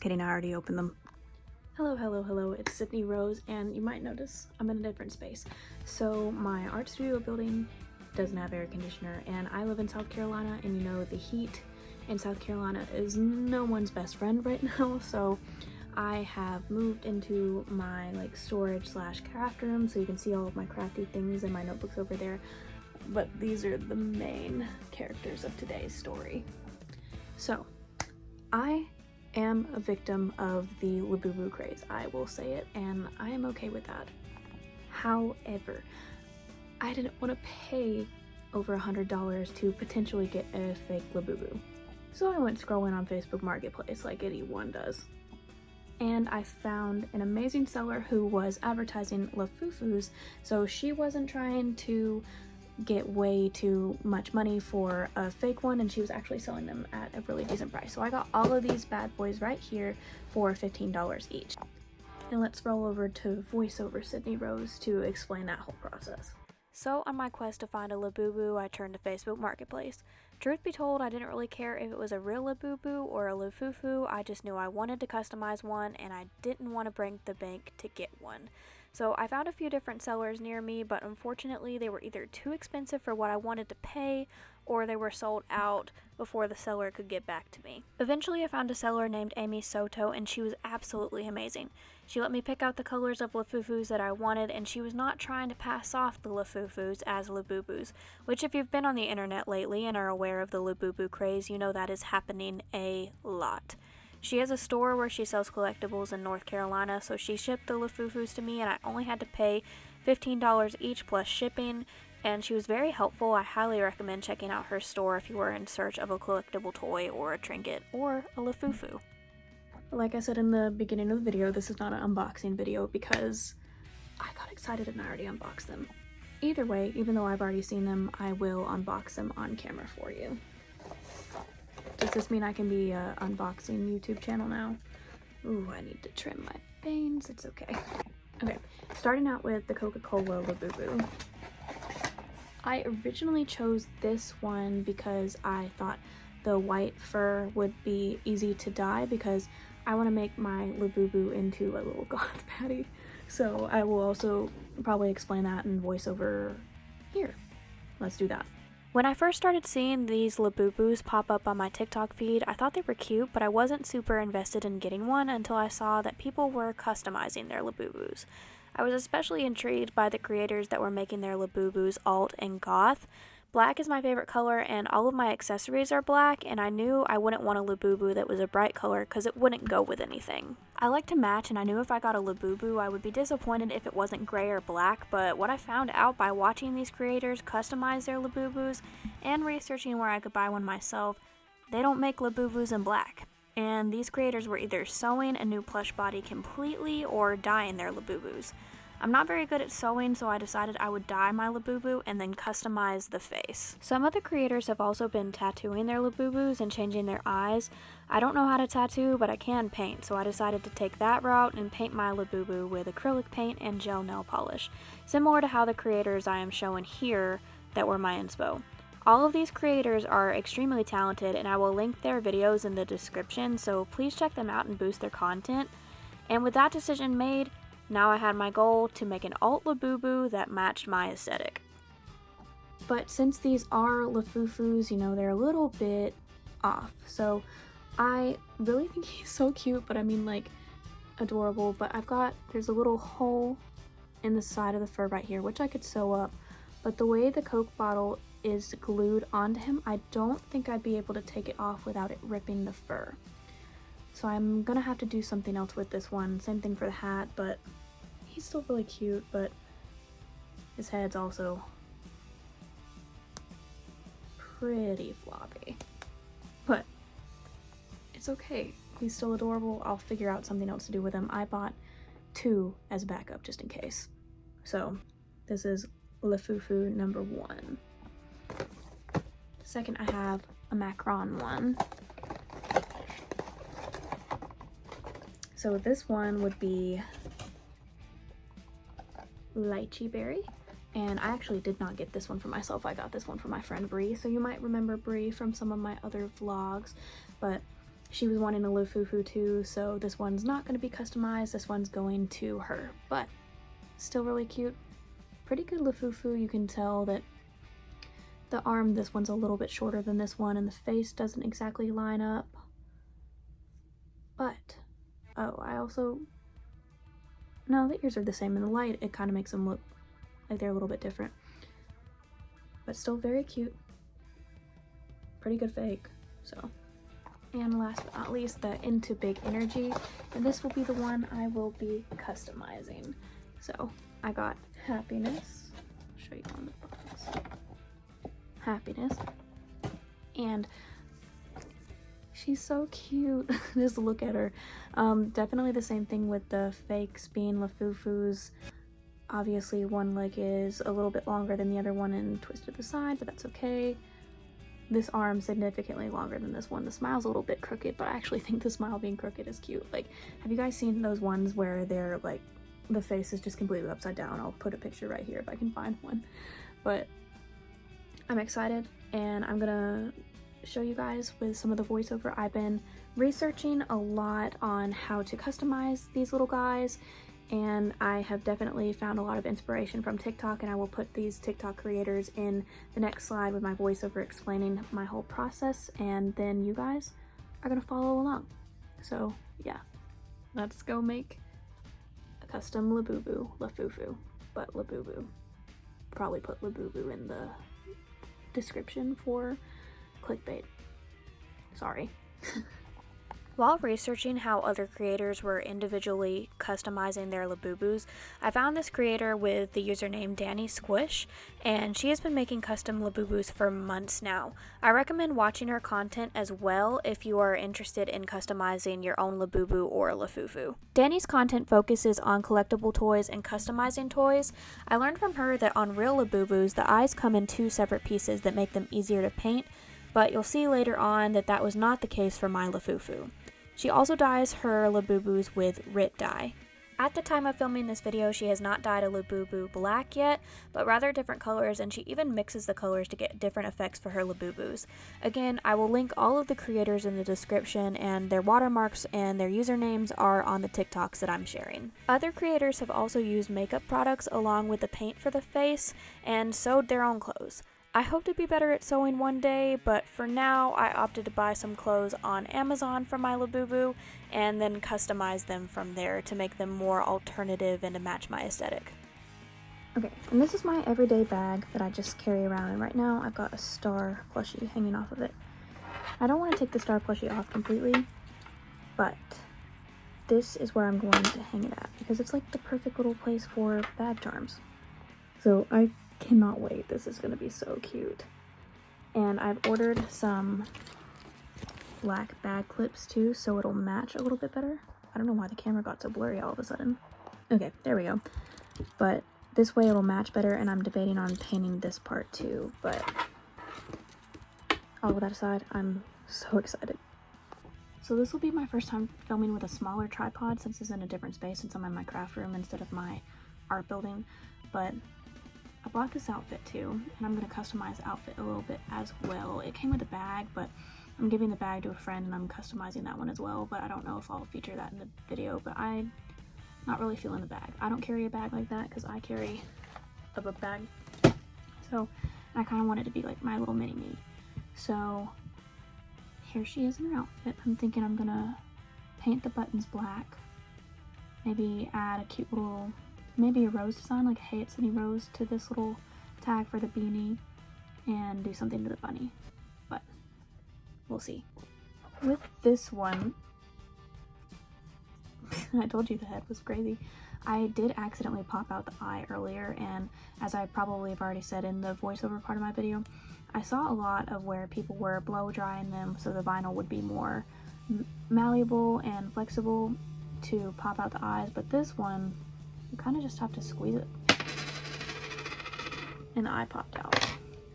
Just kidding, I already opened them. Hello, it's Sydney Rose, and you might notice I'm in a different space. So my art studio building doesn't have air conditioner, and I live in South Carolina, and you know the heat in South Carolina is no one's best friend right now, so I have moved into my like storage slash craft room, so you can see all of my crafty things and my notebooks over there. But these are the main characters of today's story. So I am a victim of the Labubu craze, I will say it, and I am okay with that. However, I didn't want to pay over $100 to potentially get a fake Labubu. So I went scrolling on Facebook Marketplace like anyone does. And I found an amazing seller who was advertising Lafufus, so she wasn't trying to get way too much money for a fake one, and she was actually selling them at a really decent price. So I got all of these bad boys right here for $15 each. And let's roll over to voiceover Sydney Rose to explain that whole process. So on my quest to find a Labubu, I turned to Facebook Marketplace. Truth be told, I didn't really care if it was a real Labubu or a Lafufu. I just knew I wanted to customize one, and I didn't want to break the bank to get one. So I found a few different sellers near me, but unfortunately they were either too expensive for what I wanted to pay, or they were sold out before the seller could get back to me. Eventually I found a seller named Amy Soto, and she was absolutely amazing. She let me pick out the colors of Lafufus that I wanted, and she was not trying to pass off the Lafufus as Labubus, which if you've been on the internet lately and are aware of the Labubu craze, you know that is happening a lot. She has a store where she sells collectibles in North Carolina, so she shipped the Lafufus to me, and I only had to pay $15 each plus shipping, and she was very helpful. I highly recommend checking out her store if you are in search of a collectible toy or a trinket or a Lafufu. Like I said in the beginning of the video, this is not an unboxing video because I got excited and I already unboxed them. Either way, even though I've already seen them, I will unbox them on camera for you. Does this mean I can be an unboxing YouTube channel now? Ooh, I need to trim my bangs. It's okay. Okay, starting out with the Coca-Cola Labubu. I originally chose this one because I thought the white fur would be easy to dye because I want to make my Labubu into a little goth patty. So I will also probably explain that in voiceover here. Let's do that. When I first started seeing these Labubus pop up on my TikTok feed, I thought they were cute, but I wasn't super invested in getting one until I saw that people were customizing their Labubus. I was especially intrigued by the creators that were making their Labubus alt and goth. Black is my favorite color, and all of my accessories are black, and I knew I wouldn't want a Labubu that was a bright color because it wouldn't go with anything. I like to match, and I knew if I got a Labubu I would be disappointed if it wasn't gray or black, but what I found out by watching these creators customize their Labubus and researching where I could buy one myself, they don't make Labubus in black. And these creators were either sewing a new plush body completely or dyeing their Labubus. I'm not very good at sewing, so I decided I would dye my Labubu and then customize the face. Some of the creators have also been tattooing their Labubus and changing their eyes. I don't know how to tattoo, but I can paint, so I decided to take that route and paint my Labubu with acrylic paint and gel nail polish, similar to how the creators I am showing here that were my inspo. All of these creators are extremely talented, and I will link their videos in the description, so please check them out and boost their content. And with that decision made, now I had my goal to make an alt Labubu that matched my aesthetic. But since these are Lafufus, you know, they're a little bit off. So I really think he's so cute, but I mean like adorable. But there's a little hole in the side of the fur right here, which I could sew up. But the way the Coke bottle is glued onto him, I don't think I'd be able to take it off without it ripping the fur. So I'm gonna have to do something else with this one. Same thing for the hat, but he's still really cute, but his head's also pretty floppy. But it's okay. He's still adorable. I'll figure out something else to do with him. I bought two as backup just in case. So this is Lafufu number 1. Second, I have a Macron one. So this one would be Lychee Berry, and I actually did not get this one for myself. I got this one for my friend Bree, so you might remember Bree from some of my other vlogs, but she was wanting a Labubu too, so this one's not going to be customized. This one's going to her, but still really cute. Pretty good Labubu. You can tell that the arm, this one's a little bit shorter than this one, and the face doesn't exactly line up. But, oh, no, the ears are the same. In the light, it kind of makes them look like they're a little bit different. But still very cute. Pretty good fake, so. And last but not least, the Into Big Energy. And this will be the one I will be customizing. So, I got Happiness. I'll show you on the box. Happiness. And she's so cute. Just look at her. Definitely the same thing with the fakes being Labubus. Obviously one leg is a little bit longer than the other one and twisted to the side, but that's okay. This arm significantly longer than this one. The smile's a little bit crooked, but I actually think the smile being crooked is cute. Like, have you guys seen those ones where they're like, the face is just completely upside down? I'll put a picture right here if I can find one. But I'm excited, and I'm gonna show you guys with some of the voiceover. I've been researching a lot on how to customize these little guys, and I have definitely found a lot of inspiration from TikTok, and I will put these TikTok creators in the next slide with my voiceover explaining my whole process, and then you guys are gonna follow along. So yeah, let's go make a custom Labubu, but Labubu. Probably put Labubu in the description for clickbait. Sorry. While researching how other creators were individually customizing their Labubus, I found this creator with the username Danny Squish, and she has been making custom Labubus for months now. I recommend watching her content as well if you are interested in customizing your own Labubu or Lafufu. Danny's content focuses on collectible toys and customizing toys. I learned from her that on real Labubus, the eyes come in 2 separate pieces that make them easier to paint, but you'll see later on that that was not the case for my Lafufu. She also dyes her Labubus with RIT dye. At the time of filming this video, she has not dyed a Labubu black yet, but rather different colors, and she even mixes the colors to get different effects for her Labubus. Again, I will link all of the creators in the description, and their watermarks and their usernames are on the TikToks that I'm sharing. Other creators have also used makeup products along with the paint for the face, and sewed their own clothes. I hope to be better at sewing one day, but for now I opted to buy some clothes on Amazon for my Labubu and then customize them from there to make them more alternative and to match my aesthetic. Okay, and this is my everyday bag that I just carry around, and right now I've got a star plushie hanging off of it. I don't want to take the star plushie off completely, but this is where I'm going to hang it at because it's like the perfect little place for bag charms. So I cannot wait. This is going to be so cute. And I've ordered some black bag clips too, so it'll match a little bit better. I don't know why the camera got so blurry all of a sudden. Okay, there we go. But this way it'll match better, and I'm debating on painting this part too, but all of that aside, I'm so excited. So this will be my first time filming with a smaller tripod since it's in a different space, since I'm in my craft room instead of my art building, but I bought this outfit too, and I'm going to customize the outfit a little bit as well. It came with a bag, but I'm giving the bag to a friend and I'm customizing that one as well, but I don't know if I'll feature that in the video, but I'm not really feeling the bag. I don't carry a bag like that because I carry a book bag, so I kind of want it to be like my little mini-me. So here she is in her outfit. I'm thinking I'm going to paint the buttons black, maybe add a cute little, maybe a rose design, like hey it's Sydney Rose, to this little tag for the beanie, and do something to the bunny, but we'll see. With this one, I told you the head was crazy. I did accidentally pop out the eye earlier, and as I probably have already said in the voiceover part of my video, I saw a lot of where people were blow drying them so the vinyl would be more malleable and flexible to pop out the eyes, but this one you kind of just have to squeeze it and the eye popped out.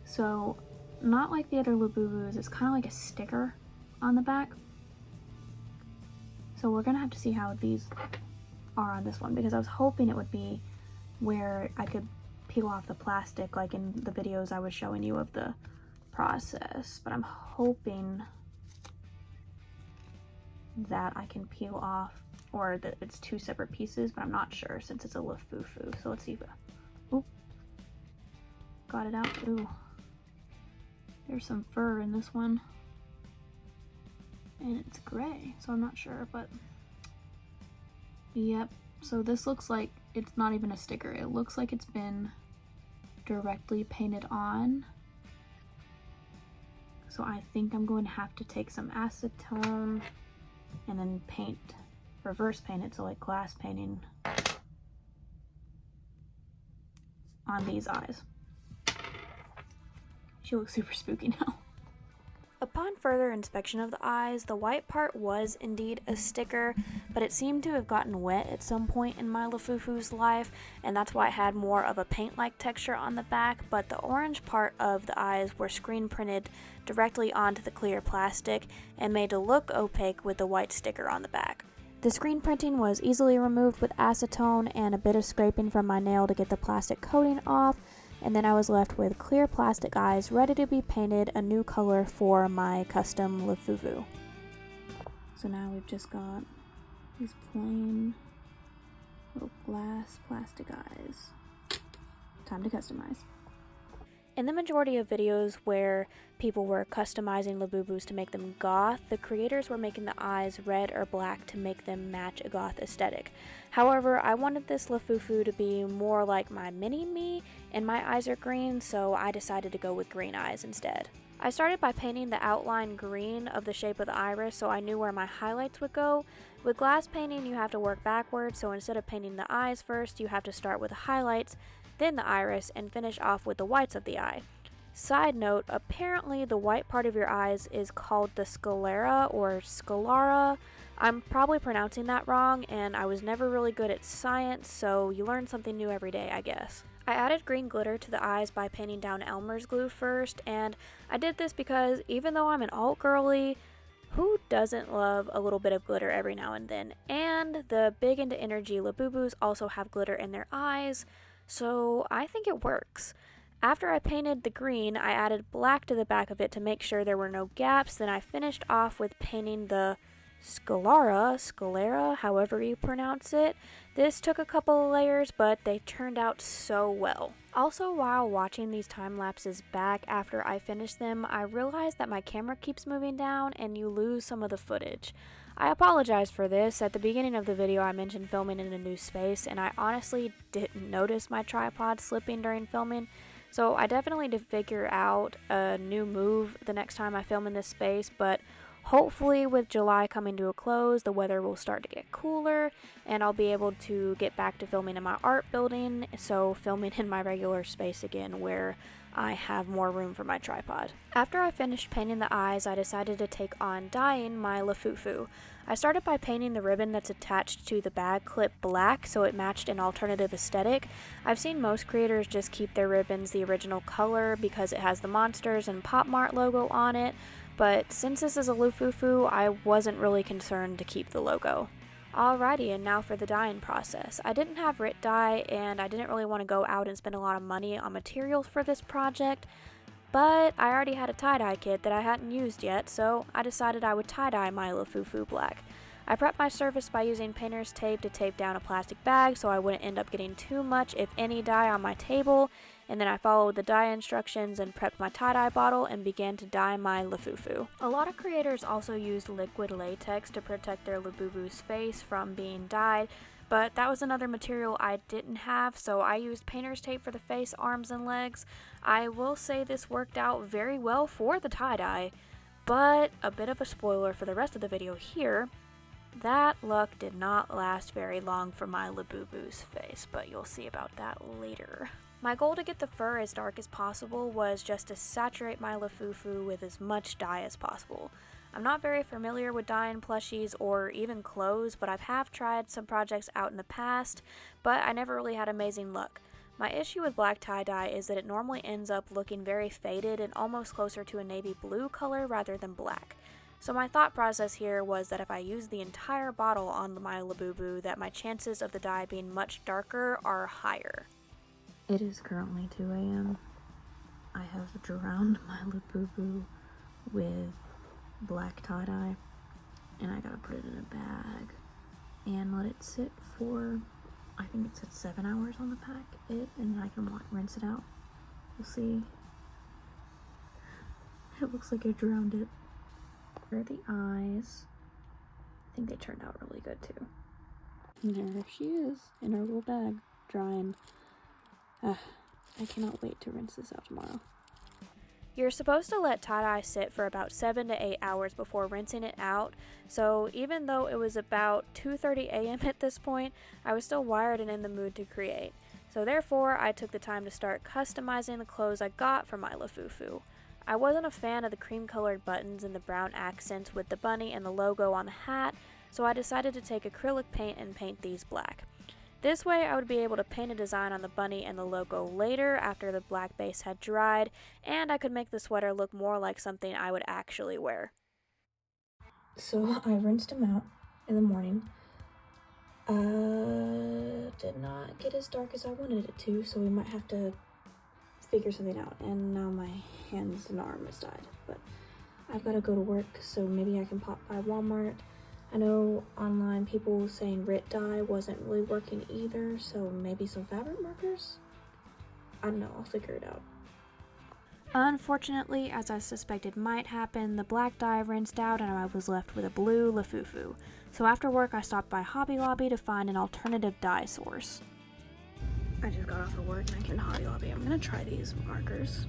So not like the other Labubus, it's kind of like a sticker on the back. So we're gonna have to see how these are on this one, because I was hoping it would be where I could peel off the plastic like in the videos I was showing you of the process, but I'm hoping that I can peel off, or that it's two separate pieces, but I'm not sure since it's a Labubu. So let's see if oh, got it out. Ooh, there's some fur in this one, and it's gray, so I'm not sure, but yep. So this looks like it's not even a sticker. It looks like it's been directly painted on. So I think I'm going to have to take some acetone and then reverse paint it, so like glass painting on these eyes. She looks super spooky now. Upon further inspection of the eyes, the white part was indeed a sticker, but it seemed to have gotten wet at some point in my Labubu's life, and that's why it had more of a paint-like texture on the back, but the orange part of the eyes were screen printed directly onto the clear plastic and made to look opaque with the white sticker on the back. The screen printing was easily removed with acetone and a bit of scraping from my nail to get the plastic coating off, and then I was left with clear plastic eyes ready to be painted a new color for my custom Labubu. So now we've just got these plain little glass plastic eyes. Time to customize. In the majority of videos where people were customizing Labubus to make them goth, the creators were making the eyes red or black to make them match a goth aesthetic. However, I wanted this Labubu to be more like my mini-me, and my eyes are green, so I decided to go with green eyes instead. I started by painting the outline green of the shape of the iris so I knew where my highlights would go. With glass painting, you have to work backwards, so instead of painting the eyes first, you have to start with the highlights, then the iris, and finish off with the whites of the eye. Side note, apparently the white part of your eyes is called the sclera or sclera. I'm probably pronouncing that wrong, and I was never really good at science, so you learn something new every day, I guess. I added green glitter to the eyes by painting down Elmer's glue first, and I did this because even though I'm an alt girly, who doesn't love a little bit of glitter every now and then? And the big into energy Labubus also have glitter in their eyes, so I think it works. After I painted the green, I added black to the back of it to make sure there were no gaps. Then I finished off with painting the sclera, however you pronounce it. This took a couple of layers, but they turned out so well. Also, while watching these time lapses back after I finished them, I realized that my camera keeps moving down and you lose some of the footage. I apologize for this. At the beginning of the video I mentioned filming in a new space, and I honestly didn't notice my tripod slipping during filming, so I definitely need to figure out a new move the next time I film in this space, but hopefully with July coming to a close, the weather will start to get cooler, and I'll be able to get back to filming in my art building, so filming in my regular space again where I have more room for my tripod. After I finished painting the eyes, I decided to take on dyeing my Labubu. I started by painting the ribbon that's attached to the bag clip black so it matched an alternative aesthetic. I've seen most creators just keep their ribbons the original color because it has the Monsters and Pop Mart logo on it, but since this is a Labubu, I wasn't really concerned to keep the logo. Alrighty, and now for the dyeing process. I didn't have RIT dye, and I didn't really want to go out and spend a lot of money on materials for this project, but I already had a tie-dye kit that I hadn't used yet, so I decided I would tie-dye my Labubu black. I prepped my surface by using painter's tape to tape down a plastic bag so I wouldn't end up getting too much, if any, dye on my table, and then I followed the dye instructions and prepped my tie-dye bottle and began to dye my Labubu. A lot of creators also used liquid latex to protect their Labubu's face from being dyed, but that was another material I didn't have, so I used painter's tape for the face, arms, and legs. I will say this worked out very well for the tie-dye, but a bit of a spoiler for the rest of the video here, that luck did not last very long for my Labubu's face, but you'll see about that later. My goal to get the fur as dark as possible was just to saturate my Labubu with as much dye as possible. I'm not very familiar with dyeing plushies or even clothes, but I have tried some projects out in the past, but I never really had amazing luck. My issue with black tie-dye is that it normally ends up looking very faded and almost closer to a navy blue color rather than black. So my thought process here was that if I use the entire bottle on my Labubu, that my chances of the dye being much darker are higher. It is currently 2 a.m. I have drowned my Labubu with black tie-dye, and I gotta put it in a bag and let it sit for, I think it said 7 hours on the packet, and then I can rinse it out. We'll see. It looks like I drowned it. Here are the eyes. I think they turned out really good too. And there she is in her little bag, drying. I cannot wait to rinse this out tomorrow. You're supposed to let tie-dye sit for about 7 to 8 hours before rinsing it out, so even though it was about 2:30 a.m. at this point, I was still wired and in the mood to create. So therefore, I took the time to start customizing the clothes I got for my Labubu. I wasn't a fan of the cream-colored buttons and the brown accents with the bunny and the logo on the hat, so I decided to take acrylic paint and paint these black. This way I would be able to paint a design on the bunny and the logo later after the black base had dried, and I could make the sweater look more like something I would actually wear. So I rinsed them out in the morning. Did not get as dark as I wanted it to, so we might have to figure something out. And now my hands and arm has died, but I've got to go to work, so maybe I can pop by Walmart. I know online people saying RIT dye wasn't really working either, so maybe some fabric markers? I don't know, I'll figure it out. Unfortunately, as I suspected might happen, the black dye rinsed out and I was left with a blue Labubu. So after work I stopped by Hobby Lobby to find an alternative dye source. I just got off of work and I came to Hobby Lobby. I'm gonna try these markers,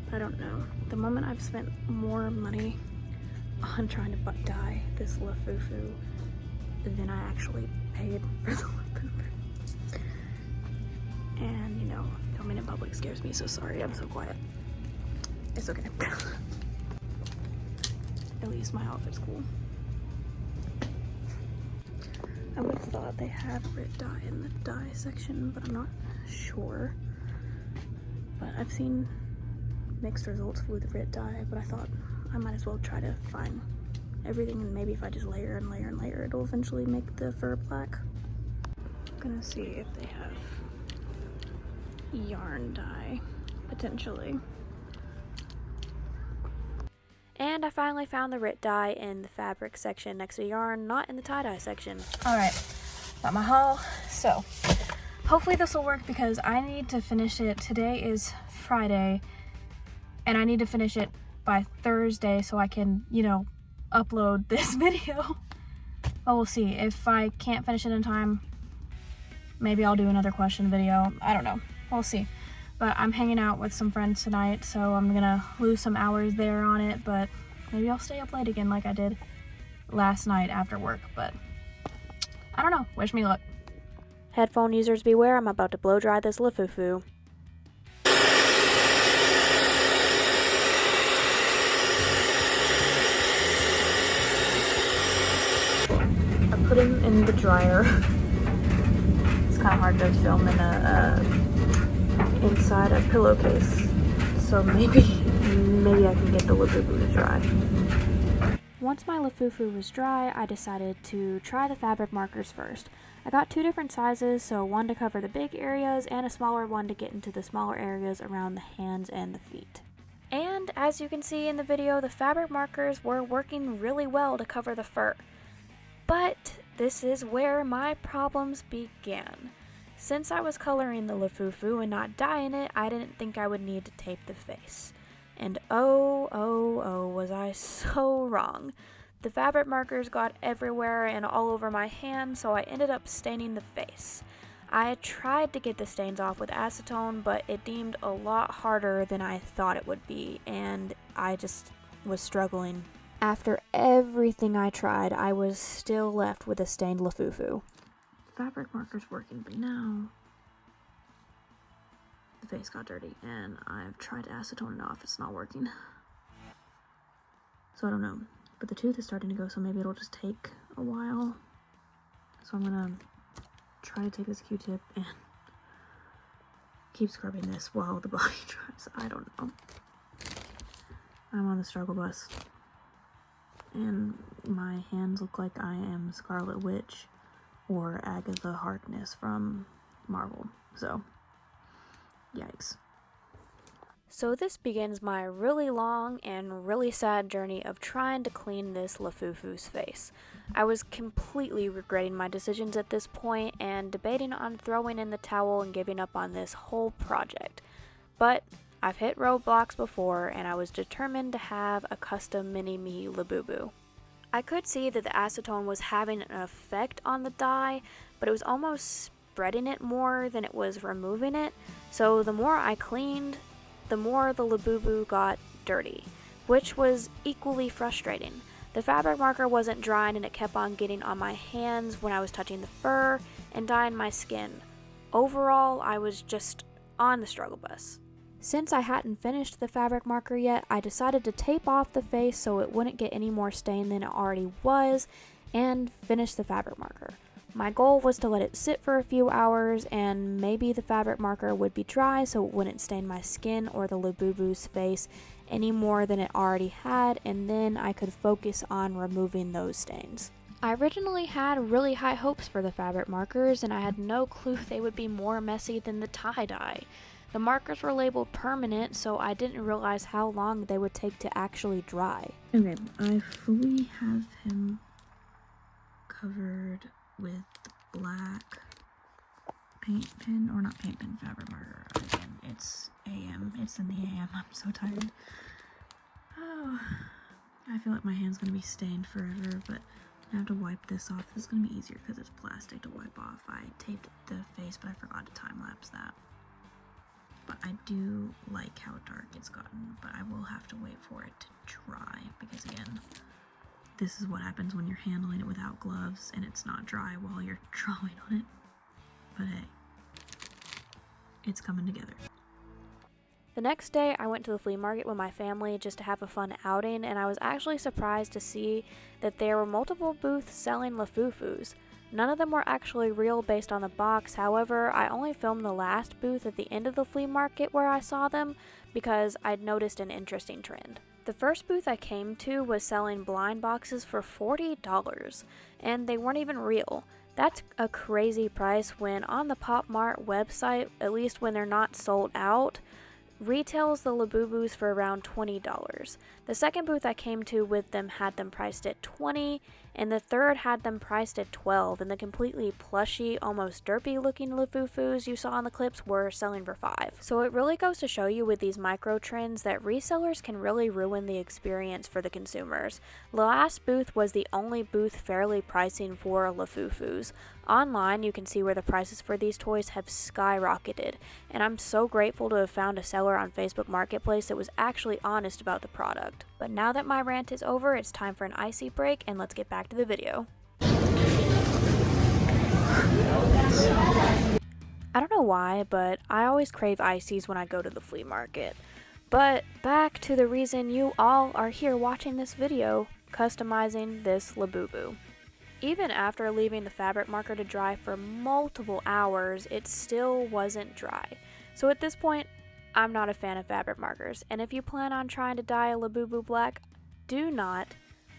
but I don't know. At the moment I've spent more money on trying to dye this Labubu than I actually paid for the Labubu. And you know, filming in public scares me, so sorry I'm so quiet. It's okay. At least my outfit's cool. I would have thought they had RIT dye in the dye section, but I'm not sure. But I've seen mixed results with RIT dye, but I thought I might as well try to find everything, and maybe if I just layer and layer and layer, it'll eventually make the fur black. I'm gonna see if they have yarn dye, potentially. And I finally found the RIT dye in the fabric section next to the yarn, not in the tie-dye section. Alright, got my haul. So, hopefully this will work because I need to finish it. Today is Friday, and I need to finish it by Thursday so I can, you know, upload this video. But we'll see. If I can't finish it in time, maybe I'll do another question video. I don't know. We'll see. But I'm hanging out with some friends tonight, so I'm gonna lose some hours there on it, but maybe I'll stay up late again like I did last night after work, but I don't know. Wish me luck. Headphone users beware, I'm about to blow dry this Labubu. I put him in the dryer. It's kind of hard to film in inside a pillowcase, so maybe I can get the Labubu to dry. Once my Labubu was dry, I decided to try the fabric markers first. I got 2 different sizes, so one to cover the big areas and a smaller one to get into the smaller areas around the hands and the feet. And as you can see in the video, the fabric markers were working really well to cover the fur. But this is where my problems began. Since I was coloring the Labubu and not dyeing it, I didn't think I would need to tape the face. And oh, was I so wrong. The fabric markers got everywhere and all over my hand, so I ended up staining the face. I had tried to get the stains off with acetone, but it deemed a lot harder than I thought it would be, and I just was struggling. After everything I tried, I was still left with a stained Labubu. Fabric marker's working, but now the face got dirty, and I've tried acetone it off. It's not working. So I don't know. But the tooth is starting to go, so maybe it'll just take a while. So I'm gonna try to take this Q-tip and keep scrubbing this while the body dries. I don't know. I'm on the struggle bus, and my hands look like I am Scarlet Witch or Agatha Harkness from Marvel. So, yikes. So this begins my really long and really sad journey of trying to clean this Labubu's face. I was completely regretting my decisions at this point and debating on throwing in the towel and giving up on this whole project. But I've hit roadblocks before and I was determined to have a custom mini-me Labubu. I could see that the acetone was having an effect on the dye, but it was almost spreading it more than it was removing it, so the more I cleaned, the more the Labubu got dirty, which was equally frustrating. The fabric marker wasn't drying and it kept on getting on my hands when I was touching the fur and dyeing my skin. Overall, I was just on the struggle bus. Since I hadn't finished the fabric marker yet, I decided to tape off the face so it wouldn't get any more stain than it already was, and finish the fabric marker. My goal was to let it sit for a few hours and maybe the fabric marker would be dry so it wouldn't stain my skin or the Labubu's face any more than it already had, and then I could focus on removing those stains. I originally had really high hopes for the fabric markers and I had no clue they would be more messy than the tie-dye. The markers were labeled permanent, so I didn't realize how long they would take to actually dry. Okay, I fully have him covered with black paint pen, or not paint pen, fabric marker. Again, it's AM, it's in the AM, I'm so tired. Oh, I feel like my hand's gonna be stained forever, but I have to wipe this off. This is gonna be easier because it's plastic to wipe off. I taped the face, but I forgot to time-lapse that. But I do like how dark it's gotten, but I will have to wait for it to dry, because again, this is what happens when you're handling it without gloves and it's not dry while you're drawing on it. But hey, it's coming together. The next day, I went to the flea market with my family just to have a fun outing, and I was actually surprised to see that there were multiple booths selling Lafufus. None of them were actually real based on the box, however, I only filmed the last booth at the end of the flea market where I saw them because I'd noticed an interesting trend. The first booth I came to was selling blind boxes for $40, and they weren't even real. That's a crazy price when on the Pop Mart website, at least when they're not sold out, retails the Labubus for around $20. The second booth I came to with them had them priced at $20, and the third had them priced at $12, and the completely plushy, almost derpy looking Lafufus you saw in the clips were selling for $5. So it really goes to show you with these micro trends that resellers can really ruin the experience for the consumers. The last booth was the only booth fairly pricing for Lafufus. Online, you can see where the prices for these toys have skyrocketed, and I'm so grateful to have found a seller on Facebook Marketplace that was actually honest about the product. But now that my rant is over, it's time for an icy break, and let's get back to the video. I don't know why, but I always crave ices when I go to the flea market. But back to the reason you all are here watching this video, customizing this Labubu. Even after leaving the fabric marker to dry for multiple hours, it still wasn't dry. So at this point, I'm not a fan of fabric markers, and if you plan on trying to dye a Labubu black, do not,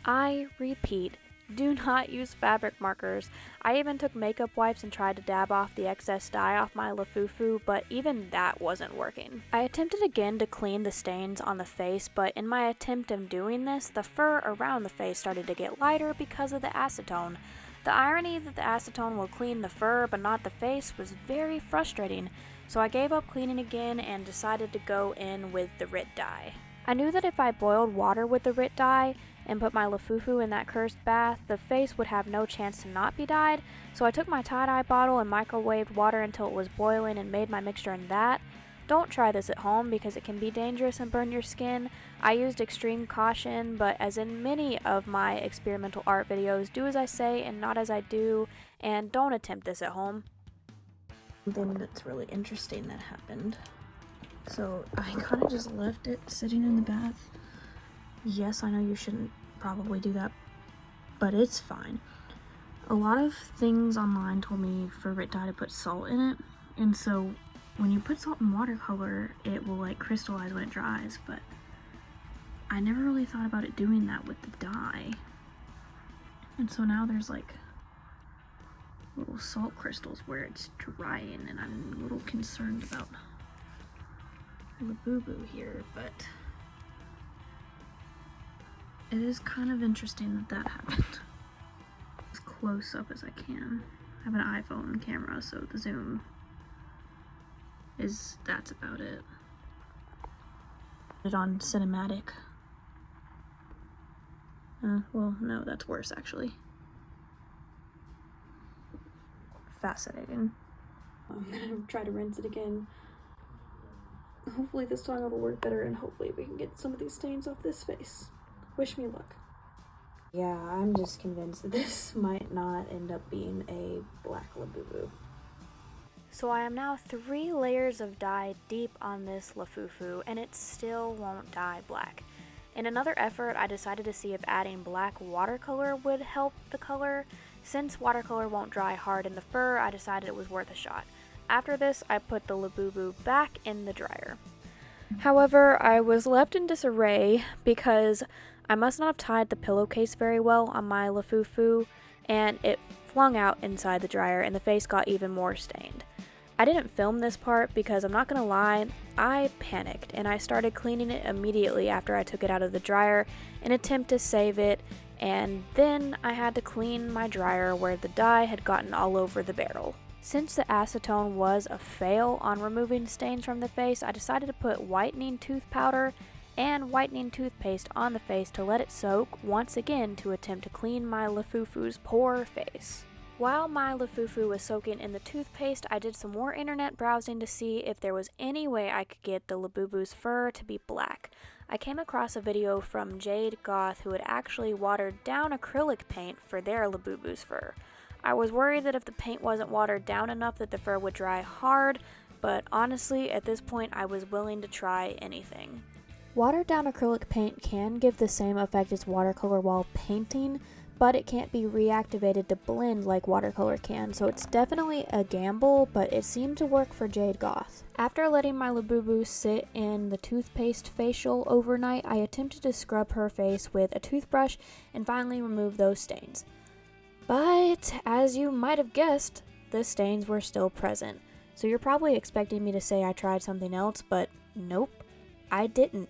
I repeat, do not use fabric markers. I even took makeup wipes and tried to dab off the excess dye off my Lafufu, but even that wasn't working. I attempted again to clean the stains on the face, but in my attempt of doing this, the fur around the face started to get lighter because of the acetone. The irony that the acetone will clean the fur but not the face was very frustrating, so I gave up cleaning again and decided to go in with the RIT dye. I knew that if I boiled water with the RIT dye and put my Lafufu in that cursed bath, the face would have no chance to not be dyed, so I took my tie-dye bottle and microwaved water until it was boiling and made my mixture in that. Don't try this at home because it can be dangerous and burn your skin. I used extreme caution, but as in many of my experimental art videos, do as I say and not as I do, and don't attempt this at home. Something that's really interesting that happened. So I kind of just left it sitting in the bath. Yes, I know you shouldn't probably do that, but it's fine. A lot of things online told me for RIT dye to put salt in it, and so when you put salt in watercolor, it will like crystallize when it dries, but I never really thought about it doing that with the dye. And so now there's like little salt crystals where it's drying, and I'm a little concerned about Labubu here, but it is kind of interesting that that happened. As close up as I can. I have an iPhone camera, so the zoom that's about it. Put it on cinematic. Well, no, that's worse actually. Fascinating. I'm gonna try to rinse it again. Hopefully this time it'll work better, and hopefully we can get some of these stains off this face. Wish me luck. Yeah, I'm just convinced that this might not end up being a black Labubu. So I am now 3 layers of dye deep on this Lafufu, and it still won't dye black. In another effort, I decided to see if adding black watercolor would help the color. Since watercolor won't dry hard in the fur, I decided it was worth a shot. After this, I put the Labubu back in the dryer. However, I was left in disarray because I must not have tied the pillowcase very well on my Lafufu, and it flung out inside the dryer and the face got even more stained. I didn't film this part because I'm not gonna lie, I panicked and I started cleaning it immediately after I took it out of the dryer in an attempt to save it, and then I had to clean my dryer where the dye had gotten all over the barrel. Since the acetone was a fail on removing stains from the face, I decided to put whitening tooth powder and whitening toothpaste on the face to let it soak once again to attempt to clean my Lafufu's poor face. While my Lafufu was soaking in the toothpaste, I did some more internet browsing to see if there was any way I could get the Labubu's fur to be black. I came across a video from Jade Goth who had actually watered down acrylic paint for their Labubu's fur. I was worried that if the paint wasn't watered down enough that the fur would dry hard, but honestly, at this point I was willing to try anything. Watered down acrylic paint can give the same effect as watercolor while painting, but it can't be reactivated to blend like watercolor can, so it's definitely a gamble, but it seemed to work for Jade Goth. After letting my Labubu sit in the toothpaste facial overnight, I attempted to scrub her face with a toothbrush and finally remove those stains. But, as you might have guessed, the stains were still present. So you're probably expecting me to say I tried something else, but nope, I didn't.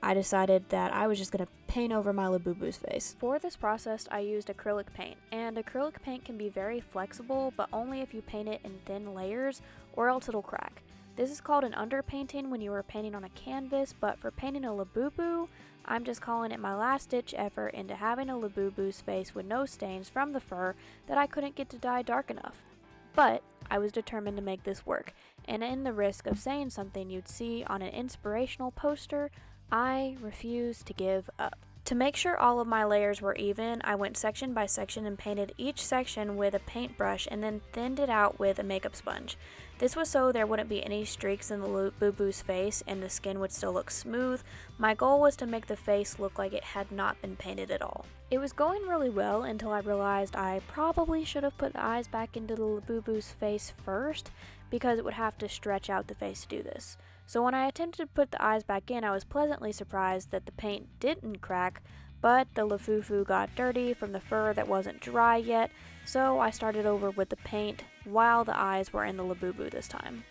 I decided that I was just going to paint over my Labubu's face. For this process, I used acrylic paint, and acrylic paint can be very flexible, but only if you paint it in thin layers, or else it'll crack. This is called an underpainting when you are painting on a canvas, but for painting a Labubu, I'm just calling it my last-ditch effort into having a Labubu's face with no stains from the fur that I couldn't get to dye dark enough. But I was determined to make this work, and in the risk of saying something you'd see on an inspirational poster, I refused to give up. To make sure all of my layers were even, I went section by section and painted each section with a paintbrush and then thinned it out with a makeup sponge. This was so there wouldn't be any streaks in the Labubu's face and the skin would still look smooth. My goal was to make the face look like it had not been painted at all. It was going really well until I realized I probably should have put the eyes back into the Labubu's face first, because it would have to stretch out the face to do this. So when I attempted to put the eyes back in, I was pleasantly surprised that the paint didn't crack, but the Lafufu got dirty from the fur that wasn't dry yet, so I started over with the paint while the eyes were in the Labubu this time.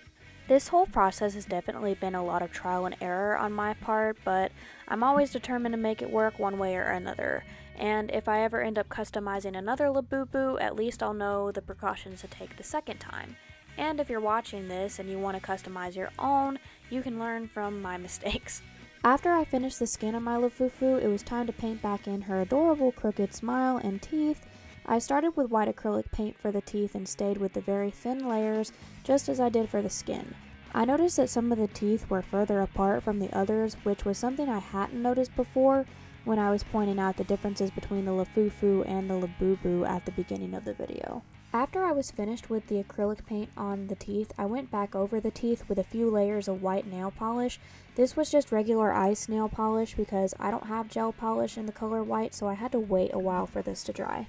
This whole process has definitely been a lot of trial and error on my part, but I'm always determined to make it work one way or another. And if I ever end up customizing another Labubu, at least I'll know the precautions to take the second time. And if you're watching this and you want to customize your own, you can learn from my mistakes. After I finished the skin on my Lafufu, it was time to paint back in her adorable crooked smile and teeth. I started with white acrylic paint for the teeth and stayed with the very thin layers, just as I did for the skin. I noticed that some of the teeth were further apart from the others, which was something I hadn't noticed before when I was pointing out the differences between the Lafufu and the Labubu at the beginning of the video. After I was finished with the acrylic paint on the teeth, I went back over the teeth with a few layers of white nail polish. This was just regular ice nail polish because I don't have gel polish in the color white, so I had to wait a while for this to dry.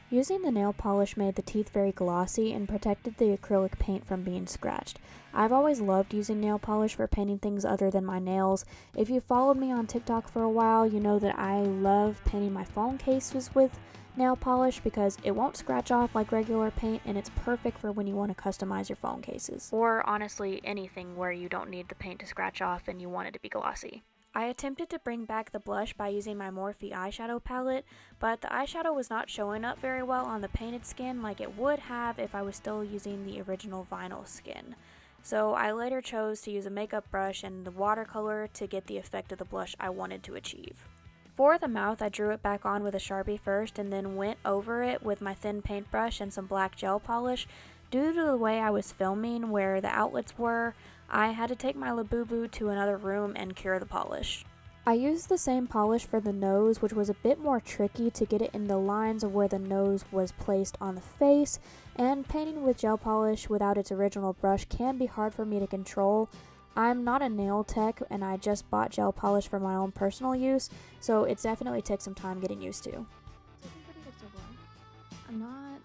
Using the nail polish made the teeth very glossy and protected the acrylic paint from being scratched. I've always loved using nail polish for painting things other than my nails. If you followed me on TikTok for a while, you know that I love painting my phone cases with nail polish because it won't scratch off like regular paint, and it's perfect for when you want to customize your phone cases. Or honestly, anything where you don't need the paint to scratch off and you want it to be glossy. I attempted to bring back the blush by using my Morphe eyeshadow palette, but the eyeshadow was not showing up very well on the painted skin like it would have if I was still using the original vinyl skin. So I later chose to use a makeup brush and the watercolor to get the effect of the blush I wanted to achieve. For the mouth, I drew it back on with a Sharpie first and then went over it with my thin paintbrush and some black gel polish. Due to the way I was filming where the outlets were, I had to take my Labubu to another room and cure the polish. I used the same polish for the nose, which was a bit more tricky to get it in the lines of where the nose was placed on the face, and painting with gel polish without its original brush can be hard for me to control. I'm not a nail tech and I just bought gel polish for my own personal use, so it definitely takes some time getting used to. I'm not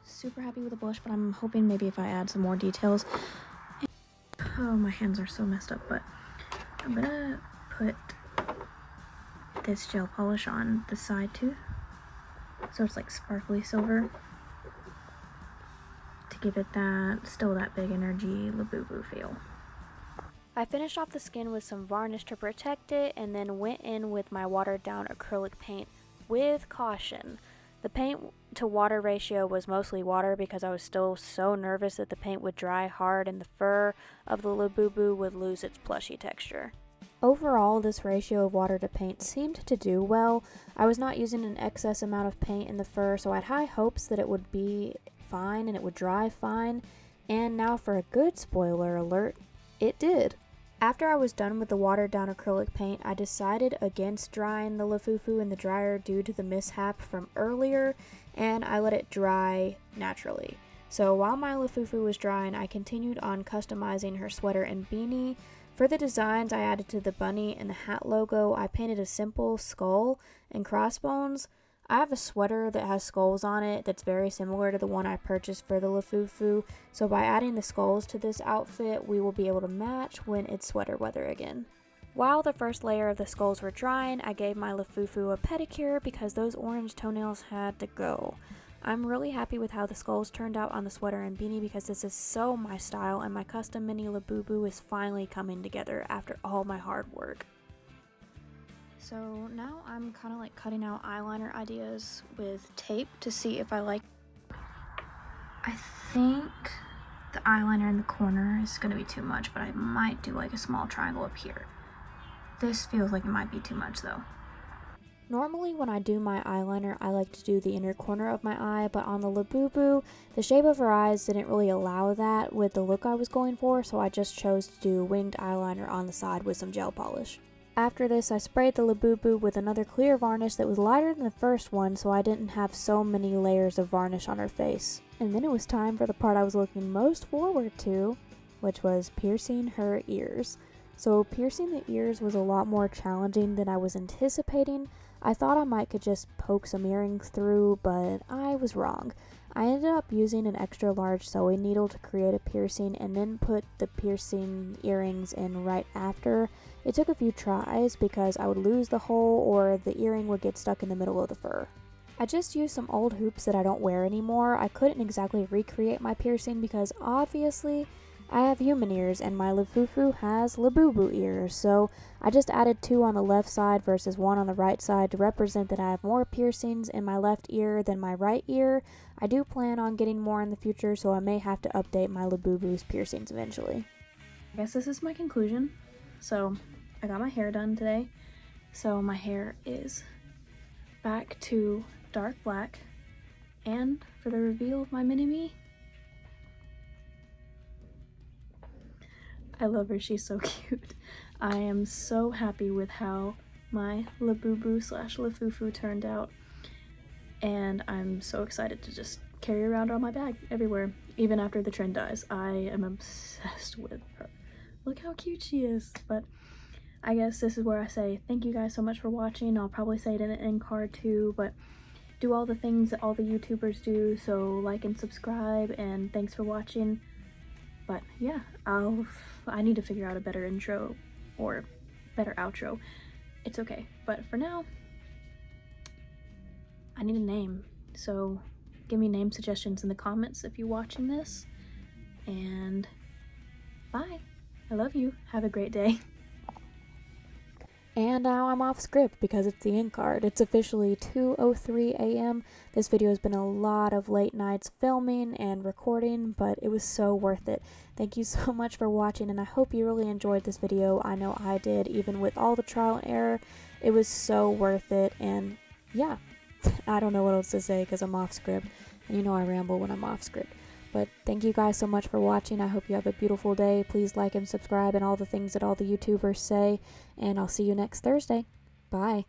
super happy with the blush, but I'm hoping maybe if I add some more details. Oh, my hands are so messed up, but I'm gonna put this gel polish on the side too, so it's like sparkly silver to give it that big energy Labubu feel. I finished off the skin with some varnish to protect it and then went in with my watered down acrylic paint with caution. The paint to water ratio was mostly water because I was still so nervous that the paint would dry hard and the fur of the Labubu would lose its plushy texture. Overall, this ratio of water to paint seemed to do well. I was not using an excess amount of paint in the fur, so I had high hopes that it would be fine and it would dry fine. And now for a good spoiler alert, it did. After I was done with the watered down acrylic paint, I decided against drying the Lafufu in the dryer due to the mishap from earlier, and I let it dry naturally. So while my Lafufu was drying, I continued on customizing her sweater and beanie. For the designs I added to the bunny and the hat logo, I painted a simple skull and crossbones. I have a sweater that has skulls on it that's very similar to the one I purchased for the Lafufu, so by adding the skulls to this outfit, we will be able to match when it's sweater weather again. While the first layer of the skulls were drying, I gave my Lafufu a pedicure because those orange toenails had to go. I'm really happy with how the skulls turned out on the sweater and beanie because this is so my style and my custom mini Labubu is finally coming together after all my hard work. So now I'm kind of like cutting out eyeliner ideas with tape to see if I like. I think the eyeliner in the corner is going to be too much, but I might do like a small triangle up here. This feels like it might be too much though. Normally when I do my eyeliner, I like to do the inner corner of my eye, but on the Labubu, the shape of her eyes didn't really allow that with the look I was going for, so I just chose to do winged eyeliner on the side with some gel polish. After this, I sprayed the Labubu with another clear varnish that was lighter than the first one, so I didn't have so many layers of varnish on her face. And then it was time for the part I was looking most forward to, which was piercing her ears. So piercing the ears was a lot more challenging than I was anticipating. I thought I might could just poke some earrings through, but I was wrong. I ended up using an extra large sewing needle to create a piercing and then put the piercing earrings in right after. It took a few tries because I would lose the hole or the earring would get stuck in the middle of the fur. I just used some old hoops that I don't wear anymore. I couldn't exactly recreate my piercing because obviously I have human ears and my Lafufu has Labubu ears, so I just added 2 on the left side versus 1 on the right side to represent that I have more piercings in my left ear than my right ear. I do plan on getting more in the future, so I may have to update my Labubu's piercings eventually. I guess this is my conclusion. So I got my hair done today, so my hair is back to dark black, and for the reveal of my mini-me, I love her, she's so cute. I am so happy with how my Labubu / Lafufu turned out, and I'm so excited to just carry around on my bag everywhere, even after the trend dies. I am obsessed with her. Look how cute she is. But I guess this is where I say thank you guys so much for watching. I'll probably say it in the end card too, but do all the things that all the YouTubers do, so like and subscribe, and thanks for watching. But yeah, I need to figure out a better intro or better outro. It's okay, but for now, I need a name, so give me name suggestions in the comments if you're watching this, and bye. I love you. Have a great day. And now I'm off script because it's the end card. It's officially 2:03 a.m. This video has been a lot of late nights filming and recording, but it was so worth it. Thank you so much for watching, and I hope you really enjoyed this video. I know I did, even with all the trial and error. It was so worth it, and yeah, I don't know what else to say because I'm off script, and you know I ramble when I'm off script. But thank you guys so much for watching. I hope you have a beautiful day. Please like and subscribe and all the things that all the YouTubers say. And I'll see you next Thursday. Bye.